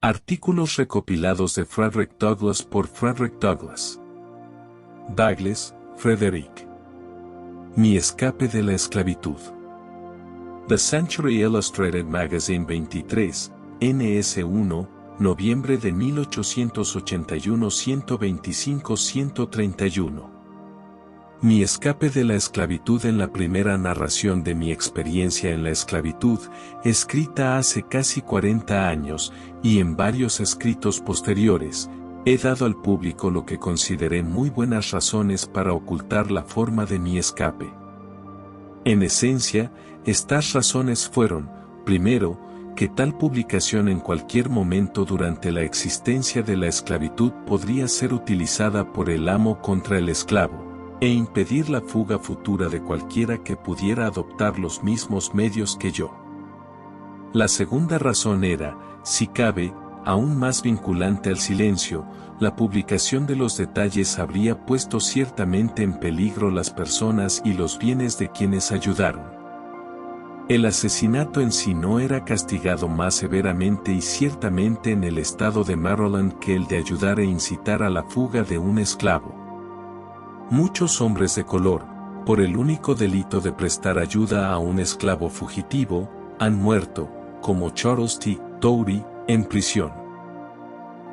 Artículos recopilados de Frederick Douglass por Frederick Douglass. Douglass, Frederick. Mi escape de la esclavitud. The Century Illustrated Magazine 23, NS1, noviembre de 1881 125-131. Mi escape de la esclavitud en la primera narración de mi experiencia en la esclavitud, escrita hace casi 40 años, y en varios escritos posteriores, he dado al público lo que consideré muy buenas razones para ocultar la forma de mi escape. En esencia, estas razones fueron, primero, que tal publicación en cualquier momento durante la existencia de la esclavitud podría ser utilizada por el amo contra el esclavo, e impedir la fuga futura de cualquiera que pudiera adoptar los mismos medios que yo. La segunda razón era, si cabe, aún más vinculante al silencio, la publicación de los detalles habría puesto ciertamente en peligro las personas y los bienes de quienes ayudaron. El asesinato en sí no era castigado más severamente y ciertamente en el estado de Maryland que el de ayudar e incitar a la fuga de un esclavo. Muchos hombres de color, por el único delito de prestar ayuda a un esclavo fugitivo, han muerto, como Charles T. Toury, en prisión.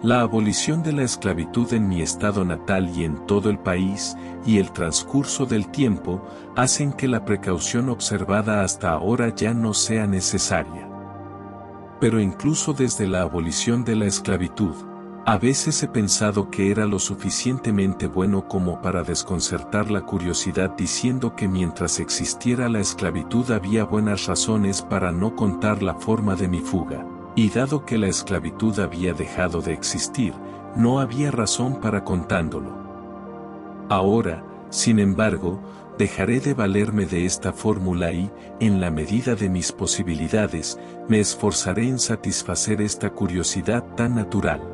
La abolición de la esclavitud en mi estado natal y en todo el país, y el transcurso del tiempo, hacen que la precaución observada hasta ahora ya no sea necesaria. Pero incluso desde la abolición de la esclavitud, a veces he pensado que era lo suficientemente bueno como para desconcertar la curiosidad diciendo que mientras existiera la esclavitud había buenas razones para no contar la forma de mi fuga, y dado que la esclavitud había dejado de existir, no había razón para contándolo. Ahora, sin embargo, dejaré de valerme de esta fórmula y, en la medida de mis posibilidades, me esforzaré en satisfacer esta curiosidad tan natural.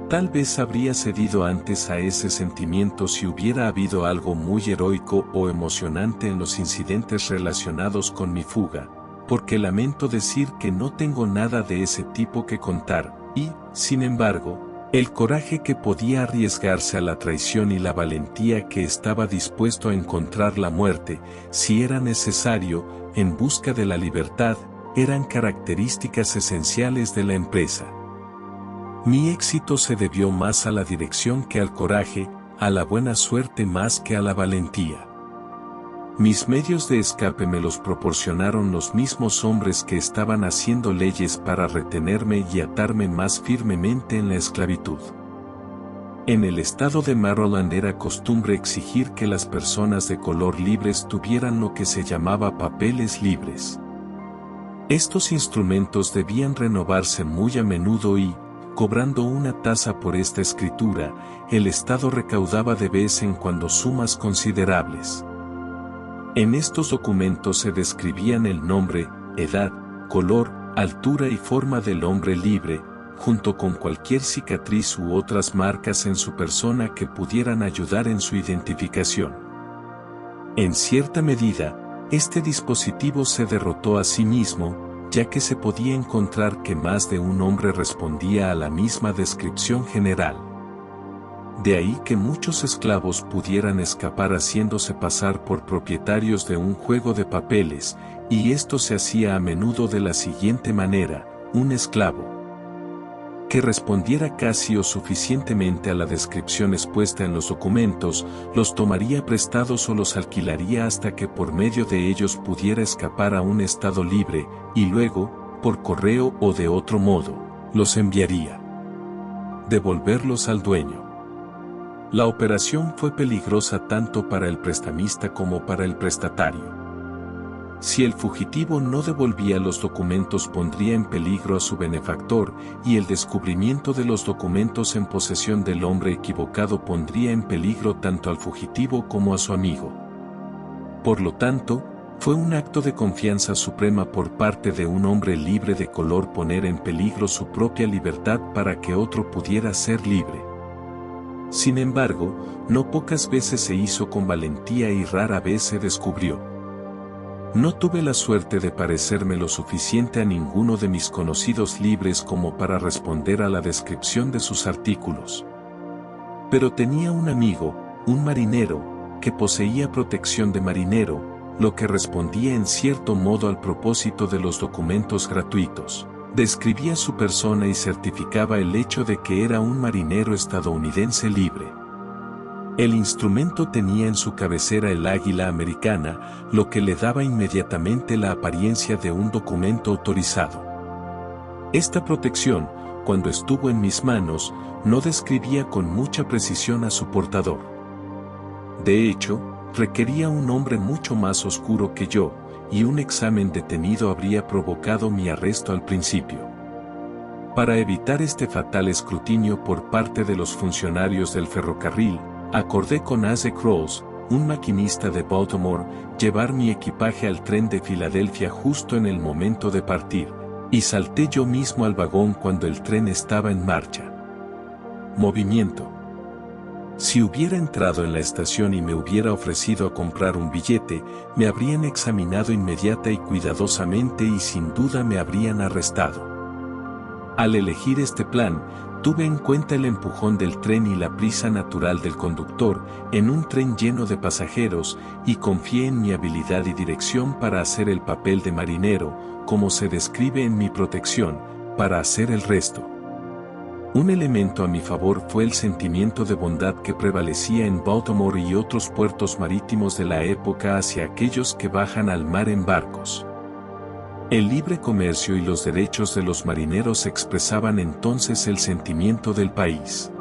Tal vez habría cedido antes a ese sentimiento si hubiera habido algo muy heroico o emocionante en los incidentes relacionados con mi fuga, porque lamento decir que no tengo nada de ese tipo que contar, y, sin embargo, el coraje que podía arriesgarse a la traición y la valentía que estaba dispuesto a encontrar la muerte, si era necesario, en busca de la libertad, eran características esenciales de la empresa. Mi éxito se debió más a la dirección que al coraje, a la buena suerte más que a la valentía. Mis medios de escape me los proporcionaron los mismos hombres que estaban haciendo leyes para retenerme y atarme más firmemente en la esclavitud. En el estado de Maryland era costumbre exigir que las personas de color libres tuvieran lo que se llamaba papeles libres. Estos instrumentos debían renovarse muy a menudo y, cobrando una tasa por esta escritura, el Estado recaudaba de vez en cuando sumas considerables. En estos documentos se describían el nombre, edad, color, altura y forma del hombre libre, junto con cualquier cicatriz u otras marcas en su persona que pudieran ayudar en su identificación. En cierta medida, este dispositivo se derrotó a sí mismo, ya que se podía encontrar que más de un hombre respondía a la misma descripción general. De ahí que muchos esclavos pudieran escapar haciéndose pasar por propietarios de un juego de papeles, y esto se hacía a menudo de la siguiente manera: un esclavo que respondiera casi o suficientemente a la descripción expuesta en los documentos, los tomaría prestados o los alquilaría hasta que por medio de ellos pudiera escapar a un estado libre, y luego, por correo o de otro modo, los enviaría. Devolverlos al dueño. La operación fue peligrosa tanto para el prestamista como para el prestatario. Si el fugitivo no devolvía los documentos pondría en peligro a su benefactor, y el descubrimiento de los documentos en posesión del hombre equivocado pondría en peligro tanto al fugitivo como a su amigo. Por lo tanto, fue un acto de confianza suprema por parte de un hombre libre de color poner en peligro su propia libertad para que otro pudiera ser libre. Sin embargo, no pocas veces se hizo con valentía y rara vez se descubrió. No tuve la suerte de parecerme lo suficiente a ninguno de mis conocidos libres como para responder a la descripción de sus artículos. Pero tenía un amigo, un marinero, que poseía protección de marinero, lo que respondía en cierto modo al propósito de los documentos gratuitos. Describía su persona y certificaba el hecho de que era un marinero estadounidense libre. El instrumento tenía en su cabecera el águila americana, lo que le daba inmediatamente la apariencia de un documento autorizado. Esta protección, cuando estuvo en mis manos, no describía con mucha precisión a su portador. De hecho, requería un hombre mucho más oscuro que yo, y un examen detenido habría provocado mi arresto al principio. Para evitar este fatal escrutinio por parte de los funcionarios del ferrocarril, acordé con Asa Cross, un maquinista de Baltimore, llevar mi equipaje al tren de Filadelfia justo en el momento de partir, y salté yo mismo al vagón cuando el tren estaba en marcha. Movimiento. Si hubiera entrado en la estación y me hubiera ofrecido a comprar un billete, me habrían examinado inmediata y cuidadosamente y sin duda me habrían arrestado. Al elegir este plan, tuve en cuenta el empujón del tren y la prisa natural del conductor en un tren lleno de pasajeros y confié en mi habilidad y dirección para hacer el papel de marinero, como se describe en mi protección, para hacer el resto. Un elemento a mi favor fue el sentimiento de bondad que prevalecía en Baltimore y otros puertos marítimos de la época hacia aquellos que bajan al mar en barcos. El libre comercio y los derechos de los marineros expresaban entonces el sentimiento del país.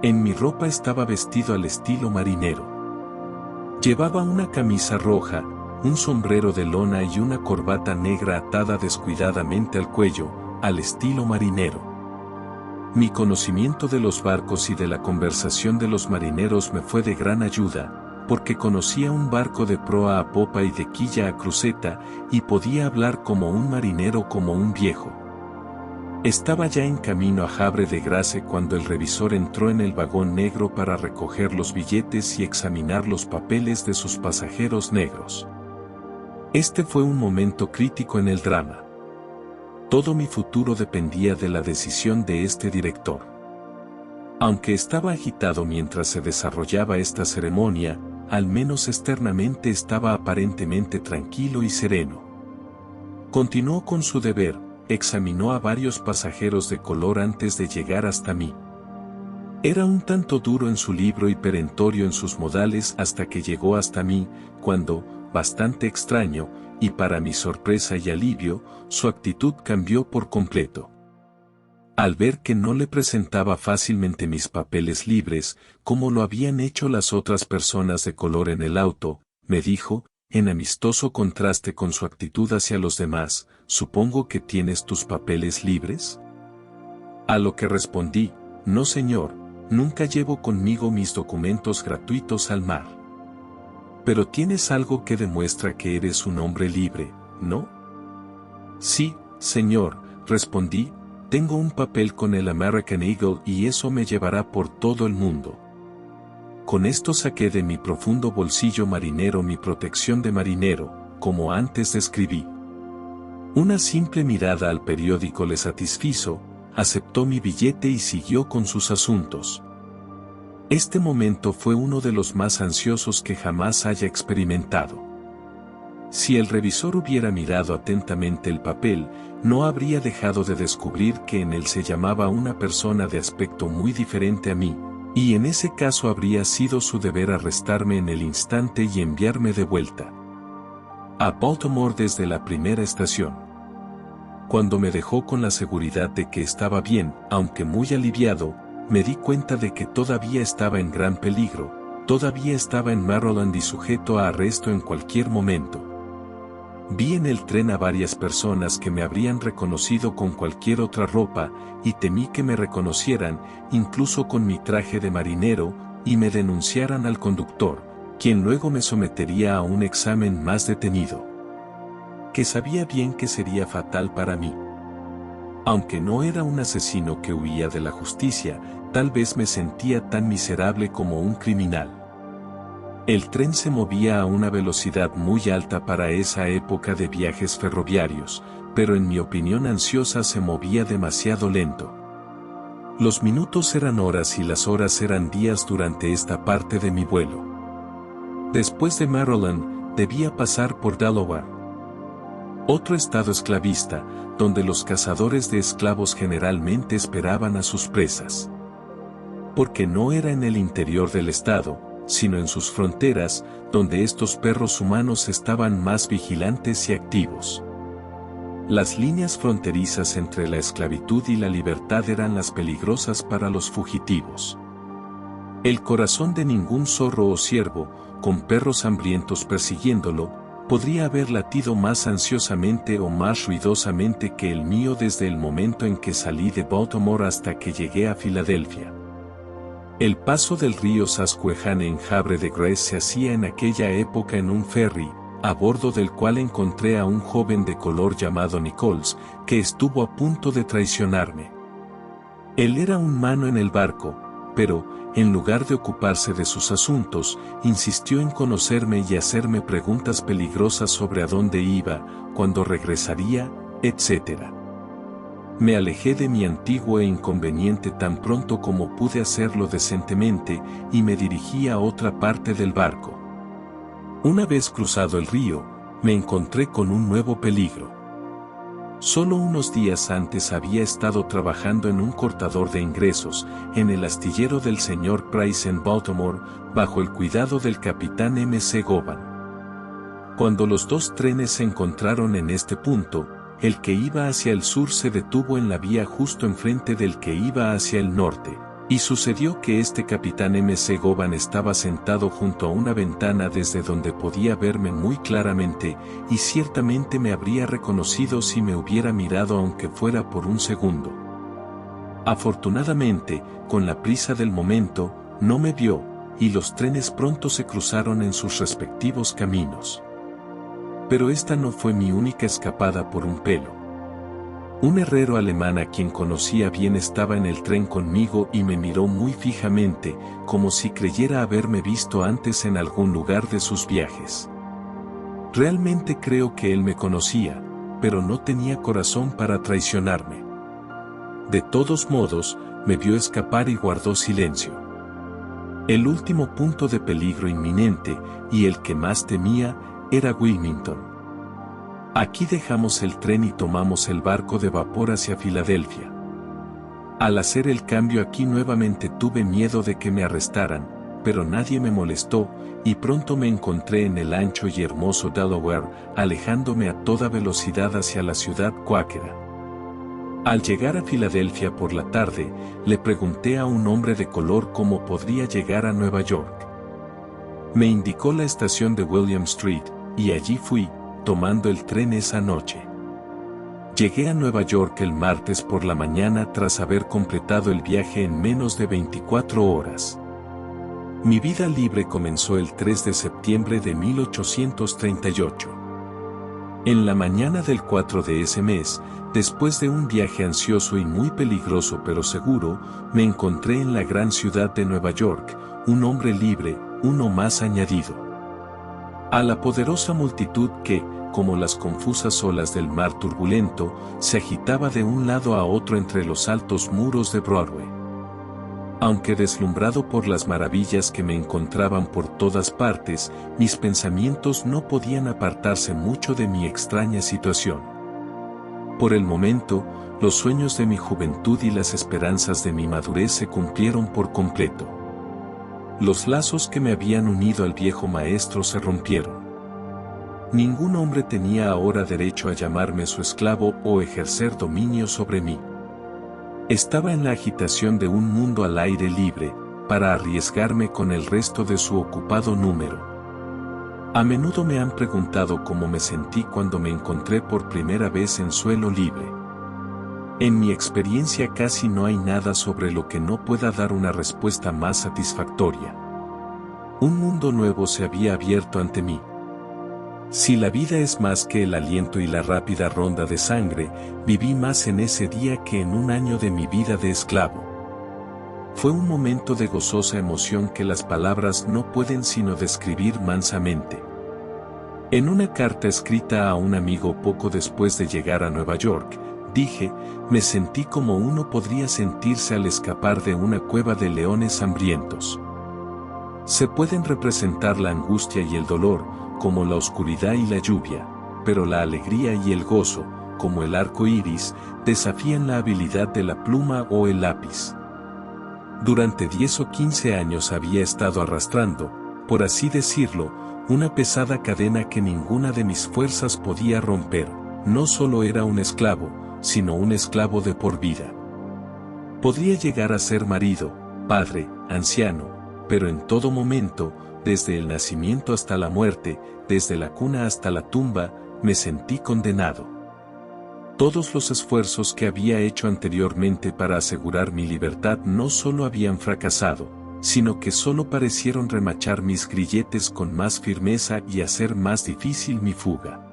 En mi ropa estaba vestido al estilo marinero. Llevaba una camisa roja, un sombrero de lona y una corbata negra atada descuidadamente al cuello, al estilo marinero. Mi conocimiento de los barcos y de la conversación de los marineros me fue de gran ayuda, porque conocía un barco de proa a popa y de quilla a cruceta, y podía hablar como un marinero como un viejo. Estaba ya en camino a Havre de Grace cuando el revisor entró en el vagón negro para recoger los billetes y examinar los papeles de sus pasajeros negros. Este fue un momento crítico en el drama. Todo mi futuro dependía de la decisión de este director. Aunque estaba agitado mientras se desarrollaba esta ceremonia, al menos externamente estaba aparentemente tranquilo y sereno. Continuó con su deber, examinó a varios pasajeros de color antes de llegar hasta mí. Era un tanto duro en su libro y perentorio en sus modales hasta que llegó hasta mí, cuando, bastante extraño, y para mi sorpresa y alivio, su actitud cambió por completo. Al ver que no le presentaba fácilmente mis papeles libres, como lo habían hecho las otras personas de color en el auto, me dijo, en amistoso contraste con su actitud hacia los demás, «¿Supongo que tienes tus papeles libres?» A lo que respondí, «No señor, nunca llevo conmigo mis documentos gratuitos al mar». «Pero tienes algo que demuestra que eres un hombre libre, ¿no?» «Sí, señor», respondí, «tengo un papel con el American Eagle y eso me llevará por todo el mundo». Con esto saqué de mi profundo bolsillo marinero mi protección de marinero, como antes describí. Una simple mirada al periódico le satisfizo, aceptó mi billete y siguió con sus asuntos. Este momento fue uno de los más ansiosos que jamás haya experimentado. Si el revisor hubiera mirado atentamente el papel, no habría dejado de descubrir que en él se llamaba una persona de aspecto muy diferente a mí, y en ese caso habría sido su deber arrestarme en el instante y enviarme de vuelta a Baltimore desde la primera estación. Cuando me dejó con la seguridad de que estaba bien, aunque muy aliviado, me di cuenta de que todavía estaba en gran peligro, todavía estaba en Maryland y sujeto a arresto en cualquier momento. Vi en el tren a varias personas que me habrían reconocido con cualquier otra ropa, y temí que me reconocieran, incluso con mi traje de marinero, y me denunciaran al conductor, quien luego me sometería a un examen más detenido, que sabía bien que sería fatal para mí. Aunque no era un asesino que huía de la justicia, tal vez me sentía tan miserable como un criminal. El tren se movía a una velocidad muy alta para esa época de viajes ferroviarios, pero en mi opinión ansiosa se movía demasiado lento. Los minutos eran horas y las horas eran días durante esta parte de mi vuelo. Después de Maryland, debía pasar por Delaware, otro estado esclavista, donde los cazadores de esclavos generalmente esperaban a sus presas. Porque no era en el interior del estado, sino en sus fronteras, donde estos perros humanos estaban más vigilantes y activos. Las líneas fronterizas entre la esclavitud y la libertad eran las peligrosas para los fugitivos. El corazón de ningún zorro o ciervo, con perros hambrientos persiguiéndolo, podría haber latido más ansiosamente o más ruidosamente que el mío desde el momento en que salí de Baltimore hasta que llegué a Filadelfia. El paso del río Susquehanna en Havre de Grace se hacía en aquella época en un ferry, a bordo del cual encontré a un joven de color llamado Nichols, que estuvo a punto de traicionarme. Él era un mano en el barco, pero, en lugar de ocuparse de sus asuntos, insistió en conocerme y hacerme preguntas peligrosas sobre a dónde iba, cuándo regresaría, etc. Me alejé de mi antiguo e inconveniente tan pronto como pude hacerlo decentemente, y me dirigí a otra parte del barco. Una vez cruzado el río, me encontré con un nuevo peligro. Solo unos días antes había estado trabajando en un cortador de ingresos, en el astillero del señor Price en Baltimore, bajo el cuidado del capitán M.C. Govan. Cuando los dos trenes se encontraron en este punto, el que iba hacia el sur se detuvo en la vía justo enfrente del que iba hacia el norte, y sucedió que este capitán M.C. Govan estaba sentado junto a una ventana desde donde podía verme muy claramente, y ciertamente me habría reconocido si me hubiera mirado aunque fuera por un segundo. Afortunadamente, con la prisa del momento, no me vio, y los trenes pronto se cruzaron en sus respectivos caminos. Pero esta no fue mi única escapada por un pelo. Un herrero alemán a quien conocía bien estaba en el tren conmigo y me miró muy fijamente, como si creyera haberme visto antes en algún lugar de sus viajes. Realmente creo que él me conocía, pero no tenía corazón para traicionarme. De todos modos, me vio escapar y guardó silencio. El último punto de peligro inminente, y el que más temía, era Wilmington. Aquí dejamos el tren y tomamos el barco de vapor hacia Filadelfia. Al hacer el cambio aquí nuevamente tuve miedo de que me arrestaran, pero nadie me molestó, y pronto me encontré en el ancho y hermoso Delaware, alejándome a toda velocidad hacia la ciudad cuáquera. Al llegar a Filadelfia por la tarde, le pregunté a un hombre de color cómo podría llegar a Nueva York. Me indicó la estación de William Street, y allí fui, tomando el tren esa noche. Llegué a Nueva York el martes por la mañana tras haber completado el viaje en menos de 24 horas. Mi vida libre comenzó el 3 de septiembre de 1838. En la mañana del 4 de ese mes, después de un viaje ansioso y muy peligroso pero seguro, me encontré en la gran ciudad de Nueva York, un hombre libre, uno más añadido. A la poderosa multitud que, como las confusas olas del mar turbulento, se agitaba de un lado a otro entre los altos muros de Broadway. Aunque deslumbrado por las maravillas que me encontraban por todas partes, mis pensamientos no podían apartarse mucho de mi extraña situación. Por el momento, los sueños de mi juventud y las esperanzas de mi madurez se cumplieron por completo. Los lazos que me habían unido al viejo maestro se rompieron. Ningún hombre tenía ahora derecho a llamarme su esclavo o ejercer dominio sobre mí. Estaba en la agitación de un mundo al aire libre, para arriesgarme con el resto de su ocupado número. A menudo me han preguntado cómo me sentí cuando me encontré por primera vez en suelo libre. En mi experiencia casi no hay nada sobre lo que no pueda dar una respuesta más satisfactoria. Un mundo nuevo se había abierto ante mí. Si la vida es más que el aliento y la rápida ronda de sangre, viví más en ese día que en un año de mi vida de esclavo. Fue un momento de gozosa emoción que las palabras no pueden sino describir mansamente. En una carta escrita a un amigo poco después de llegar a Nueva York, dije, me sentí como uno podría sentirse al escapar de una cueva de leones hambrientos. Se pueden representar la angustia y el dolor, como la oscuridad y la lluvia, pero la alegría y el gozo, como el arco iris, desafían la habilidad de la pluma o el lápiz. Durante 10 o 15 años había estado arrastrando, por así decirlo, una pesada cadena que ninguna de mis fuerzas podía romper. No solo era un esclavo, sino un esclavo de por vida. Podría llegar a ser marido, padre, anciano, pero en todo momento, desde el nacimiento hasta la muerte, desde la cuna hasta la tumba, me sentí condenado. Todos los esfuerzos que había hecho anteriormente para asegurar mi libertad no solo habían fracasado, sino que solo parecieron remachar mis grilletes con más firmeza y hacer más difícil mi fuga.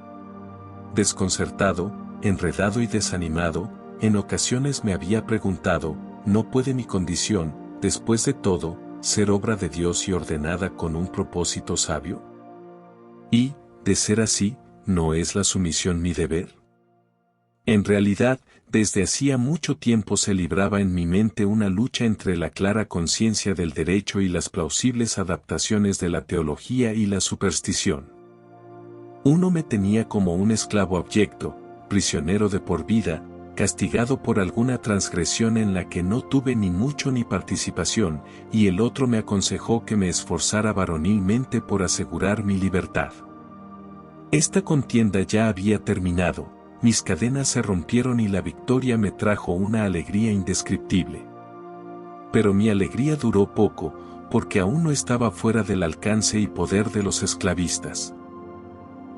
Desconcertado, enredado y desanimado, en ocasiones me había preguntado, ¿no puede mi condición, después de todo, ser obra de Dios y ordenada con un propósito sabio? Y, de ser así, ¿no es la sumisión mi deber? En realidad, desde hacía mucho tiempo se libraba en mi mente una lucha entre la clara conciencia del derecho y las plausibles adaptaciones de la teología y la superstición. Uno me tenía como un esclavo abyecto, prisionero de por vida, castigado por alguna transgresión en la que no tuve ni mucho ni participación, y el otro me aconsejó que me esforzara varonilmente por asegurar mi libertad. Esta contienda ya había terminado. Mis cadenas se rompieron y la victoria me trajo una alegría indescriptible. Pero mi alegría duró poco, porque aún no estaba fuera del alcance y poder de los esclavistas.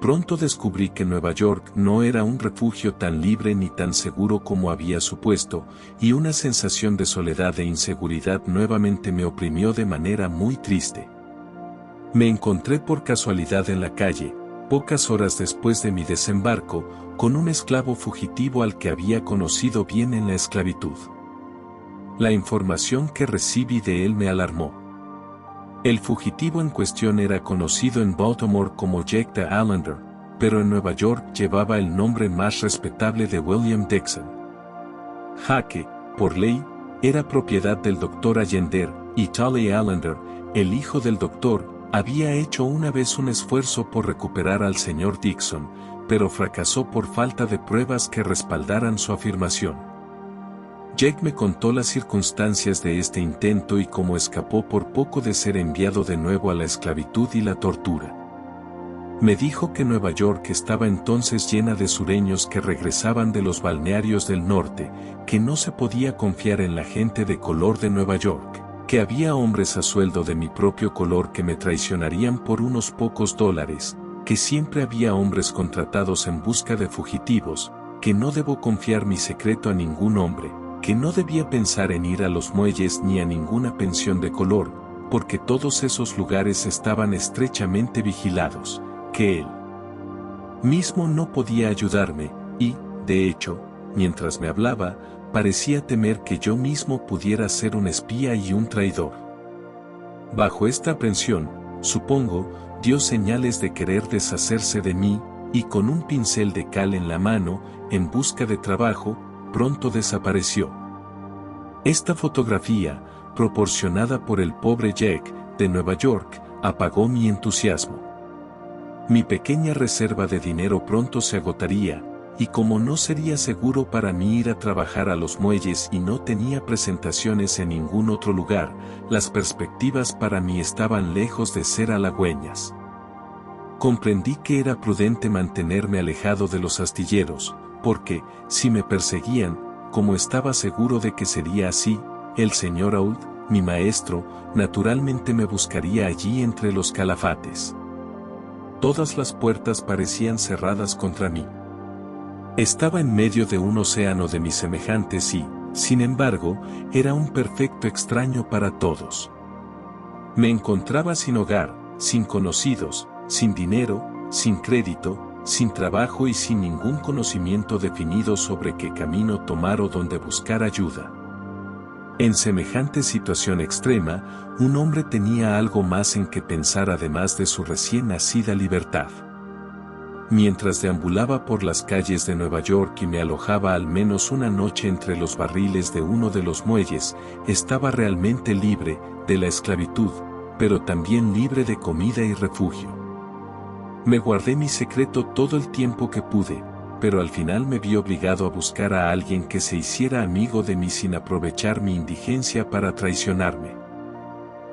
Pronto descubrí que Nueva York no era un refugio tan libre ni tan seguro como había supuesto, y una sensación de soledad e inseguridad nuevamente me oprimió de manera muy triste. Me encontré por casualidad en la calle, pocas horas después de mi desembarco, con un esclavo fugitivo al que había conocido bien en la esclavitud. La información que recibí de él me alarmó. El fugitivo en cuestión era conocido en Baltimore como Jake the Allender, pero en Nueva York llevaba el nombre más respetable de William Dixon. Jake, por ley, era propiedad del Dr. Allender, y Tully Allender, el hijo del doctor, había hecho una vez un esfuerzo por recuperar al señor Dixon, pero fracasó por falta de pruebas que respaldaran su afirmación. Jake me contó las circunstancias de este intento y cómo escapó por poco de ser enviado de nuevo a la esclavitud y la tortura. Me dijo que Nueva York estaba entonces llena de sureños que regresaban de los balnearios del norte, que no se podía confiar en la gente de color de Nueva York, que había hombres a sueldo de mi propio color que me traicionarían por unos pocos dólares, que siempre había hombres contratados en busca de fugitivos, que no debo confiar mi secreto a ningún hombre, que no debía pensar en ir a los muelles ni a ninguna pensión de color, porque todos esos lugares estaban estrechamente vigilados, que él mismo no podía ayudarme, y, de hecho, mientras me hablaba, parecía temer que yo mismo pudiera ser un espía y un traidor. Bajo esta aprensión, supongo, dio señales de querer deshacerse de mí, y con un pincel de cal en la mano, en busca de trabajo, pronto desapareció. Esta fotografía, proporcionada por el pobre Jake, de Nueva York, apagó mi entusiasmo. Mi pequeña reserva de dinero pronto se agotaría, y como no sería seguro para mí ir a trabajar a los muelles y no tenía presentaciones en ningún otro lugar, las perspectivas para mí estaban lejos de ser halagüeñas. Comprendí que era prudente mantenerme alejado de los astilleros, porque, si me perseguían, como estaba seguro de que sería así, el señor Auld, mi maestro, naturalmente me buscaría allí entre los calafates. Todas las puertas parecían cerradas contra mí. Estaba en medio de un océano de mis semejantes y, sin embargo, era un perfecto extraño para todos. Me encontraba sin hogar, sin conocidos, sin dinero, sin crédito, sin trabajo y sin ningún conocimiento definido sobre qué camino tomar o dónde buscar ayuda. En semejante situación extrema, un hombre tenía algo más en que pensar además de su recién nacida libertad. Mientras deambulaba por las calles de Nueva York y me alojaba al menos una noche entre los barriles de uno de los muelles, estaba realmente libre de la esclavitud, pero también libre de comida y refugio. Me guardé mi secreto todo el tiempo que pude, pero al final me vi obligado a buscar a alguien que se hiciera amigo de mí sin aprovechar mi indigencia para traicionarme.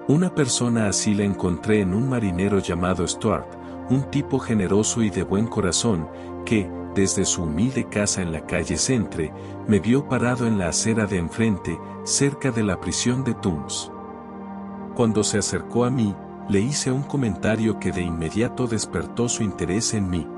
Una persona así la encontré en un marinero llamado Stuart, un tipo generoso y de buen corazón, que, desde su humilde casa en la calle Centre, me vio parado en la acera de enfrente, cerca de la prisión de Tombs. Cuando se acercó a mí, le hice un comentario que de inmediato despertó su interés en mí.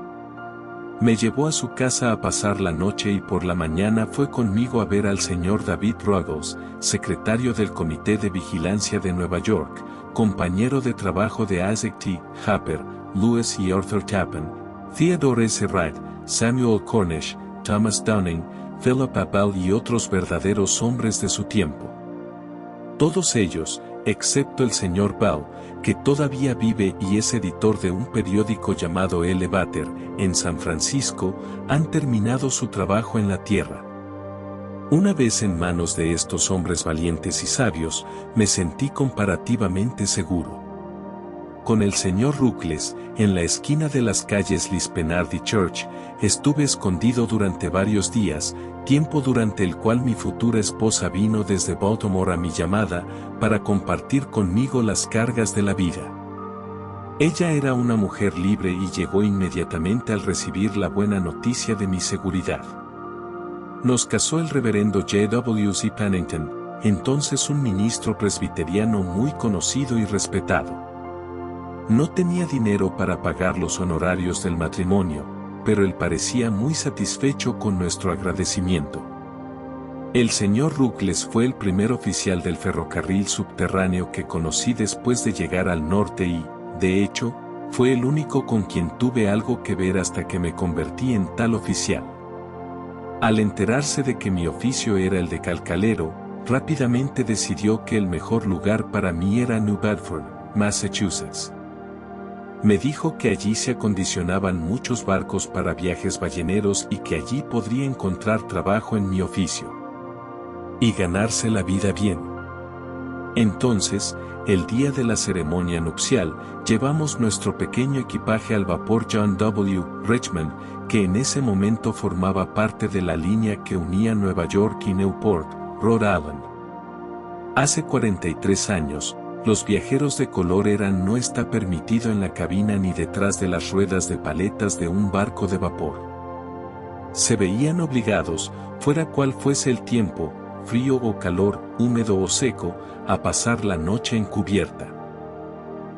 Me llevó a su casa a pasar la noche y por la mañana fue conmigo a ver al señor David Ruggles, secretario del Comité de Vigilancia de Nueva York, compañero de trabajo de Isaac T. Harper, Lewis y Arthur Tappan, Theodore S. Wright, Samuel Cornish, Thomas Downing, Philip Abel y otros verdaderos hombres de su tiempo. Todos ellos, excepto el señor Bell, que todavía vive y es editor de un periódico llamado Elevator, en San Francisco, han terminado su trabajo en la tierra. Una vez en manos de estos hombres valientes y sabios, me sentí comparativamente seguro. Con el señor Ruggles, en la esquina de las calles Lispenard y Church, estuve escondido durante varios días, tiempo durante el cual mi futura esposa vino desde Baltimore a mi llamada, para compartir conmigo las cargas de la vida. Ella era una mujer libre y llegó inmediatamente al recibir la buena noticia de mi seguridad. Nos casó el reverendo J.W.C. Pennington, entonces un ministro presbiteriano muy conocido y respetado. No tenía dinero para pagar los honorarios del matrimonio, pero él parecía muy satisfecho con nuestro agradecimiento. El señor Ruggles fue el primer oficial del ferrocarril subterráneo que conocí después de llegar al norte y, de hecho, fue el único con quien tuve algo que ver hasta que me convertí en tal oficial. Al enterarse de que mi oficio era el de calcalero, rápidamente decidió que el mejor lugar para mí era New Bedford, Massachusetts. Me dijo que allí se acondicionaban muchos barcos para viajes balleneros y que allí podría encontrar trabajo en mi oficio. Y ganarse la vida bien. Entonces, el día de la ceremonia nupcial, llevamos nuestro pequeño equipaje al vapor John W. Richmond, que en ese momento formaba parte de la línea que unía Nueva York y Newport, Rhode Island. Hace 43 años, los viajeros de color no está permitido en la cabina ni detrás de las ruedas de paletas de un barco de vapor. Se veían obligados, fuera cual fuese el tiempo, frío o calor, húmedo o seco, a pasar la noche en cubierta.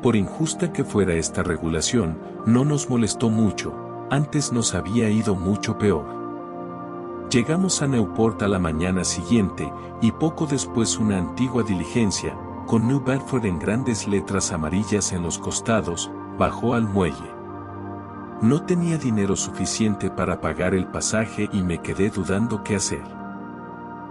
Por injusta que fuera esta regulación, no nos molestó mucho, antes nos había ido mucho peor. Llegamos a Newport a la mañana siguiente, y poco después una antigua diligencia, con New Bedford en grandes letras amarillas en los costados, bajó al muelle. No tenía dinero suficiente para pagar el pasaje y me quedé dudando qué hacer.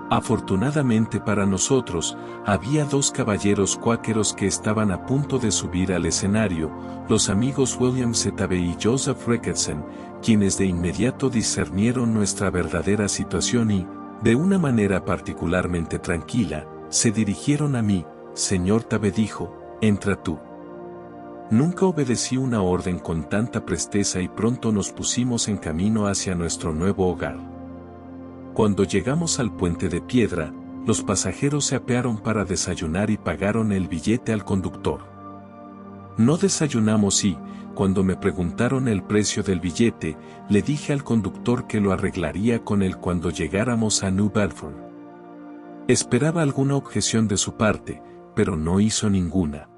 Afortunadamente para nosotros, había dos caballeros cuáqueros que estaban a punto de subir al escenario, los amigos William Z.B. y Joseph Ricketson, quienes de inmediato discernieron nuestra verdadera situación y, de una manera particularmente tranquila, se dirigieron a mí. Señor Tabe, dijo, entra tú. Nunca obedecí una orden con tanta presteza y pronto nos pusimos en camino hacia nuestro nuevo hogar. Cuando llegamos al puente de piedra, los pasajeros se apearon para desayunar y pagaron el billete al conductor. No desayunamos y, cuando me preguntaron el precio del billete, le dije al conductor que lo arreglaría con él cuando llegáramos a New Bedford. Esperaba alguna objeción de su parte, pero no hizo ninguna.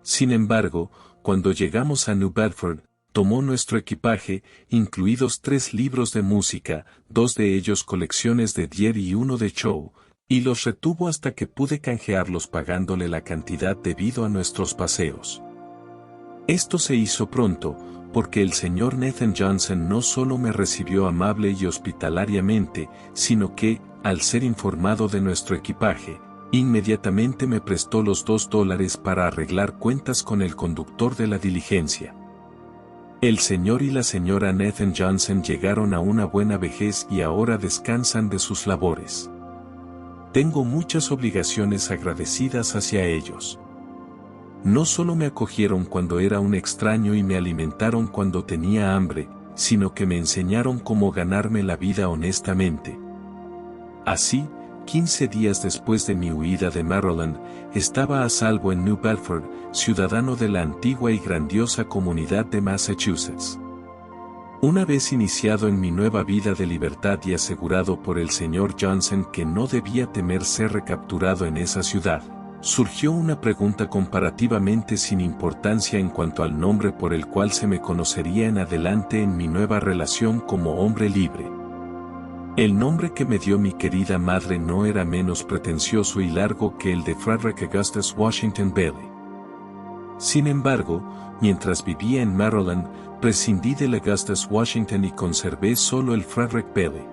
Sin embargo, cuando llegamos a New Bedford, tomó nuestro equipaje, incluidos 3 libros de música, 2 de ellos colecciones de Dier y 1 de Chow, y los retuvo hasta que pude canjearlos pagándole la cantidad debido a nuestros paseos. Esto se hizo pronto, porque el señor Nathan Johnson no solo me recibió amable y hospitalariamente, sino que, al ser informado de nuestro equipaje, inmediatamente me prestó los $2 para arreglar cuentas con el conductor de la diligencia. El señor y la señora Nathan Johnson llegaron a una buena vejez y ahora descansan de sus labores. Tengo muchas obligaciones agradecidas hacia ellos. No solo me acogieron cuando era un extraño y me alimentaron cuando tenía hambre, sino que me enseñaron cómo ganarme la vida honestamente. Así, 15 días después de mi huida de Maryland, estaba a salvo en New Bedford, ciudadano de la antigua y grandiosa comunidad de Massachusetts. Una vez iniciado en mi nueva vida de libertad y asegurado por el señor Johnson que no debía temer ser recapturado en esa ciudad, surgió una pregunta comparativamente sin importancia en cuanto al nombre por el cual se me conocería en adelante en mi nueva relación como hombre libre. El nombre que me dio mi querida madre no era menos pretencioso y largo que el de Frederick Augustus Washington Bailey. Sin embargo, mientras vivía en Maryland, prescindí del Augustus Washington y conservé solo el Frederick Bailey.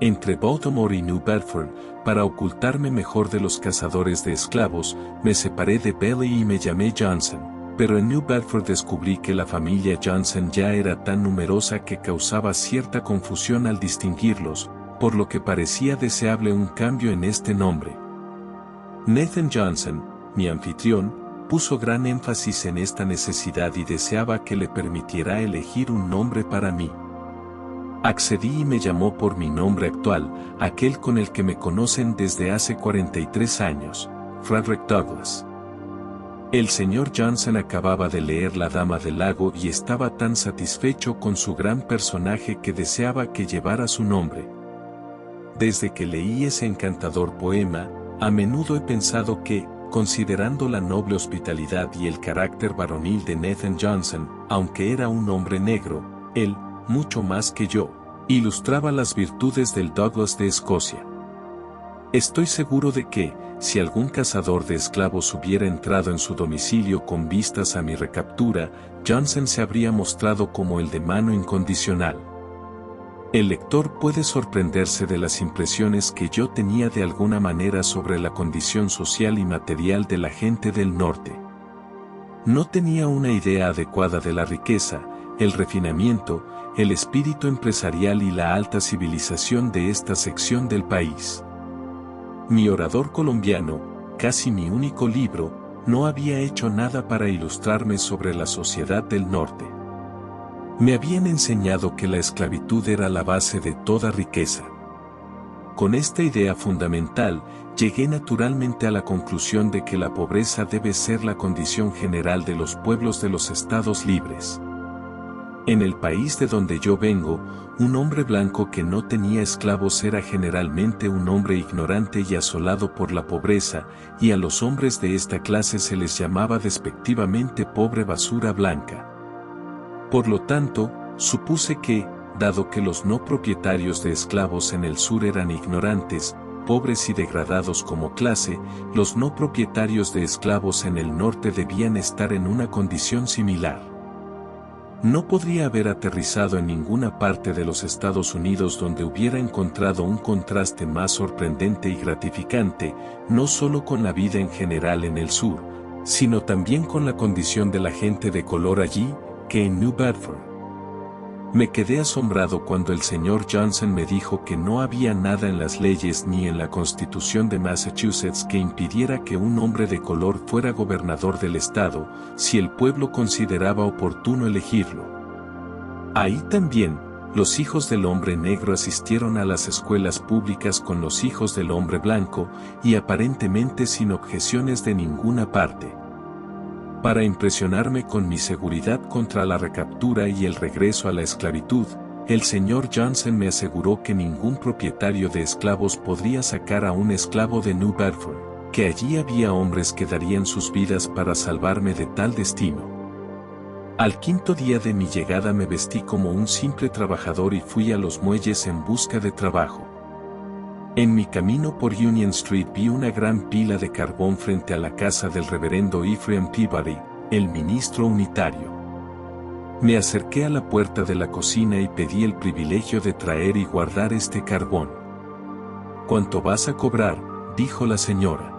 Entre Baltimore y New Bedford, para ocultarme mejor de los cazadores de esclavos, me separé de Bailey y me llamé Johnson. Pero en New Bedford descubrí que la familia Johnson ya era tan numerosa que causaba cierta confusión al distinguirlos, por lo que parecía deseable un cambio en este nombre. Nathan Johnson, mi anfitrión, puso gran énfasis en esta necesidad y deseaba que le permitiera elegir un nombre para mí. Accedí y me llamó por mi nombre actual, aquel con el que me conocen desde hace 43 años, Frederick Douglass. El señor Johnson acababa de leer La Dama del Lago y estaba tan satisfecho con su gran personaje que deseaba que llevara su nombre. Desde que leí ese encantador poema, a menudo he pensado que, considerando la noble hospitalidad y el carácter varonil de Nathan Johnson, aunque era un hombre negro, él, mucho más que yo, ilustraba las virtudes del Douglas de Escocia. Estoy seguro de que, si algún cazador de esclavos hubiera entrado en su domicilio con vistas a mi recaptura, Johnson se habría mostrado como el de mano incondicional. El lector puede sorprenderse de las impresiones que yo tenía de alguna manera sobre la condición social y material de la gente del norte. No tenía una idea adecuada de la riqueza, el refinamiento, el espíritu empresarial y la alta civilización de esta sección del país. Mi orador colombiano, casi mi único libro, no había hecho nada para ilustrarme sobre la sociedad del norte. Me habían enseñado que la esclavitud era la base de toda riqueza. Con esta idea fundamental, llegué naturalmente a la conclusión de que la pobreza debe ser la condición general de los pueblos de los estados libres. En el país de donde yo vengo, un hombre blanco que no tenía esclavos era generalmente un hombre ignorante y asolado por la pobreza, y a los hombres de esta clase se les llamaba despectivamente pobre basura blanca. Por lo tanto, supuse que, dado que los no propietarios de esclavos en el sur eran ignorantes, pobres y degradados como clase, los no propietarios de esclavos en el norte debían estar en una condición similar. No podría haber aterrizado en ninguna parte de los Estados Unidos donde hubiera encontrado un contraste más sorprendente y gratificante, no solo con la vida en general en el sur, sino también con la condición de la gente de color allí, que en New Bedford. Me quedé asombrado cuando el señor Johnson me dijo que no había nada en las leyes ni en la Constitución de Massachusetts que impidiera que un hombre de color fuera gobernador del estado, si el pueblo consideraba oportuno elegirlo. Ahí también, los hijos del hombre negro asistieron a las escuelas públicas con los hijos del hombre blanco, y aparentemente sin objeciones de ninguna parte. Para impresionarme con mi seguridad contra la recaptura y el regreso a la esclavitud, el señor Johnson me aseguró que ningún propietario de esclavos podría sacar a un esclavo de New Bedford, que allí había hombres que darían sus vidas para salvarme de tal destino. Al quinto día de mi llegada me vestí como un simple trabajador y fui a los muelles en busca de trabajo. En mi camino por Union Street vi una gran pila de carbón frente a la casa del reverendo Ephraim Peabody, el ministro unitario. Me acerqué a la puerta de la cocina y pedí el privilegio de traer y guardar este carbón. ¿Cuánto vas a cobrar?, dijo la señora.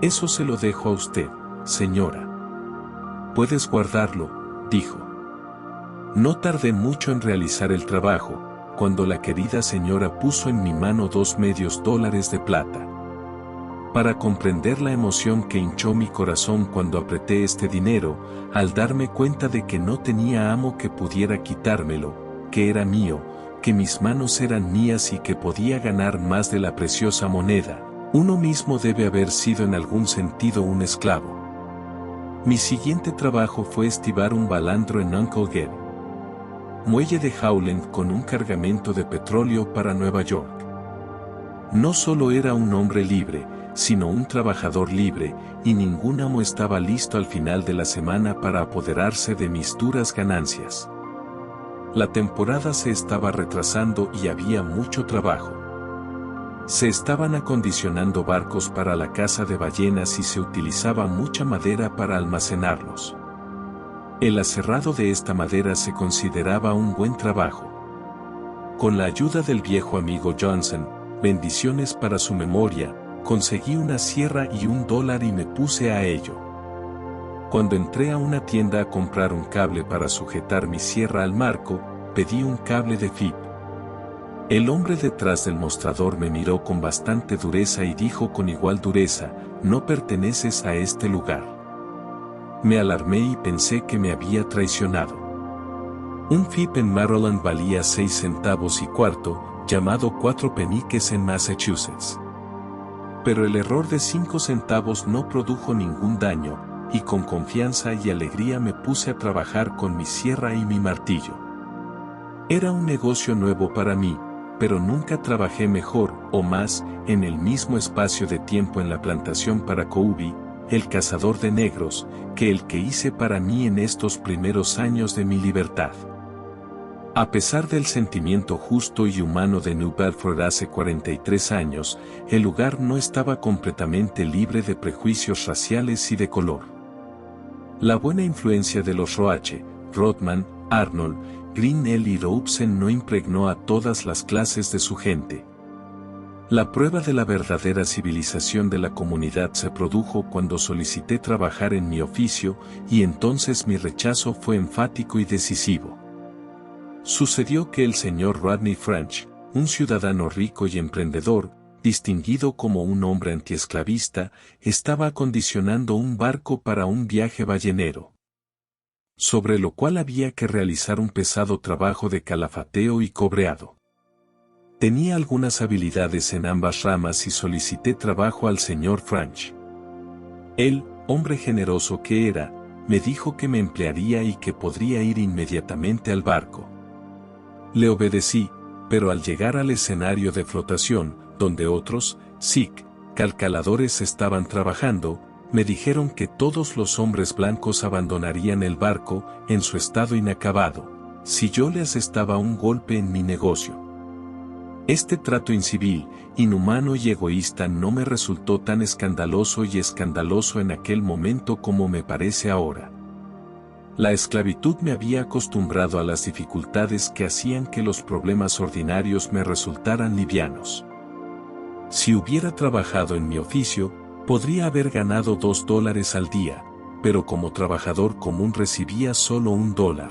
Eso se lo dejo a usted, señora. Puedes guardarlo, dijo. No tardé mucho en realizar el trabajo, cuando la querida señora puso en mi mano $2 de plata. Para comprender la emoción que hinchó mi corazón cuando apreté este dinero, al darme cuenta de que no tenía amo que pudiera quitármelo, que era mío, que mis manos eran mías y que podía ganar más de la preciosa moneda, uno mismo debe haber sido en algún sentido un esclavo. Mi siguiente trabajo fue estibar un balandro en Uncle Ged, muelle de Howland, con un cargamento de petróleo para Nueva York. No solo era un hombre libre, sino un trabajador libre, y ningún amo estaba listo al final de la semana para apoderarse de mis duras ganancias. La temporada se estaba retrasando y había mucho trabajo. Se estaban acondicionando barcos para la caza de ballenas y se utilizaba mucha madera para almacenarlos. El aserrado de esta madera se consideraba un buen trabajo. Con la ayuda del viejo amigo Johnson, bendiciones para su memoria, conseguí una sierra y $1 y me puse a ello. Cuando entré a una tienda a comprar un cable para sujetar mi sierra al marco, pedí un cable de FIP. El hombre detrás del mostrador me miró con bastante dureza y dijo con igual dureza: no perteneces a este lugar. Me alarmé y pensé que me había traicionado. Un FIP en Maryland valía 6 centavos y cuarto, llamado 4 peniques en Massachusetts. Pero el error de 5 centavos no produjo ningún daño, y con confianza y alegría me puse a trabajar con mi sierra y mi martillo. Era un negocio nuevo para mí, pero nunca trabajé mejor o más en el mismo espacio de tiempo en la plantación para Coubí, el cazador de negros, que el que hice para mí en estos primeros años de mi libertad. A pesar del sentimiento justo y humano de New Bedford hace 43 años, el lugar no estaba completamente libre de prejuicios raciales y de color. La buena influencia de los Roach, Rodman, Arnold, Grinnell y Robson no impregnó a todas las clases de su gente. La prueba de la verdadera civilización de la comunidad se produjo cuando solicité trabajar en mi oficio, y entonces mi rechazo fue enfático y decisivo. Sucedió que el señor Rodney French, un ciudadano rico y emprendedor, distinguido como un hombre antiesclavista, estaba acondicionando un barco para un viaje ballenero, sobre lo cual había que realizar un pesado trabajo de calafateo y cobreado. Tenía algunas habilidades en ambas ramas y solicité trabajo al señor French. Él, hombre generoso que era, me dijo que me emplearía y que podría ir inmediatamente al barco. Le obedecí, pero al llegar al escenario de flotación, donde otros, calcaladores estaban trabajando, me dijeron que todos los hombres blancos abandonarían el barco, en su estado inacabado, si yo les daba un golpe en mi negocio. Este trato incivil, inhumano y egoísta no me resultó tan escandaloso en aquel momento como me parece ahora. La esclavitud me había acostumbrado a las dificultades que hacían que los problemas ordinarios me resultaran livianos. Si hubiera trabajado en mi oficio, podría haber ganado $2 al día, pero como trabajador común recibía solo $1.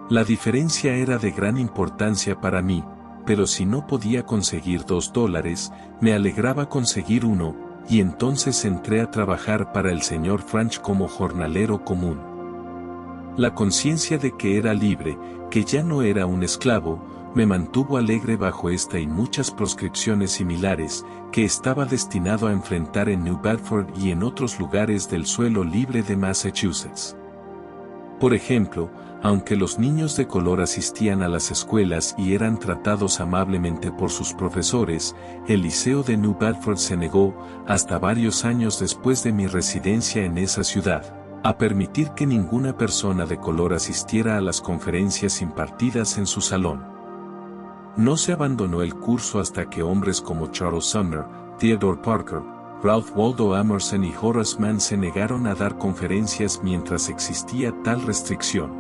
La diferencia era de gran importancia para mí, pero si no podía conseguir $2, me alegraba conseguir uno, y entonces entré a trabajar para el señor French como jornalero común. La conciencia de que era libre, que ya no era un esclavo, me mantuvo alegre bajo esta y muchas proscripciones similares, que estaba destinado a enfrentar en New Bedford y en otros lugares del suelo libre de Massachusetts. Por ejemplo, aunque los niños de color asistían a las escuelas y eran tratados amablemente por sus profesores, el liceo de New Bedford se negó, hasta varios años después de mi residencia en esa ciudad, a permitir que ninguna persona de color asistiera a las conferencias impartidas en su salón. No se abandonó el curso hasta que hombres como Charles Sumner, Theodore Parker, Ralph Waldo Emerson y Horace Mann se negaron a dar conferencias mientras existía tal restricción.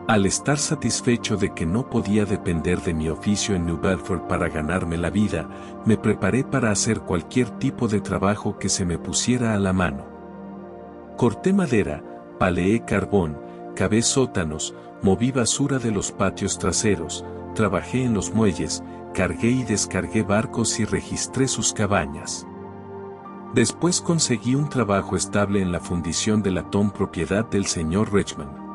Al estar satisfecho de que no podía depender de mi oficio en New Bedford para ganarme la vida, me preparé para hacer cualquier tipo de trabajo que se me pusiera a la mano. Corté madera, paleé carbón, cavé sótanos, moví basura de los patios traseros, trabajé en los muelles, cargué y descargué barcos y registré sus cabañas. Después conseguí un trabajo estable en la fundición de latón propiedad del señor Richmond.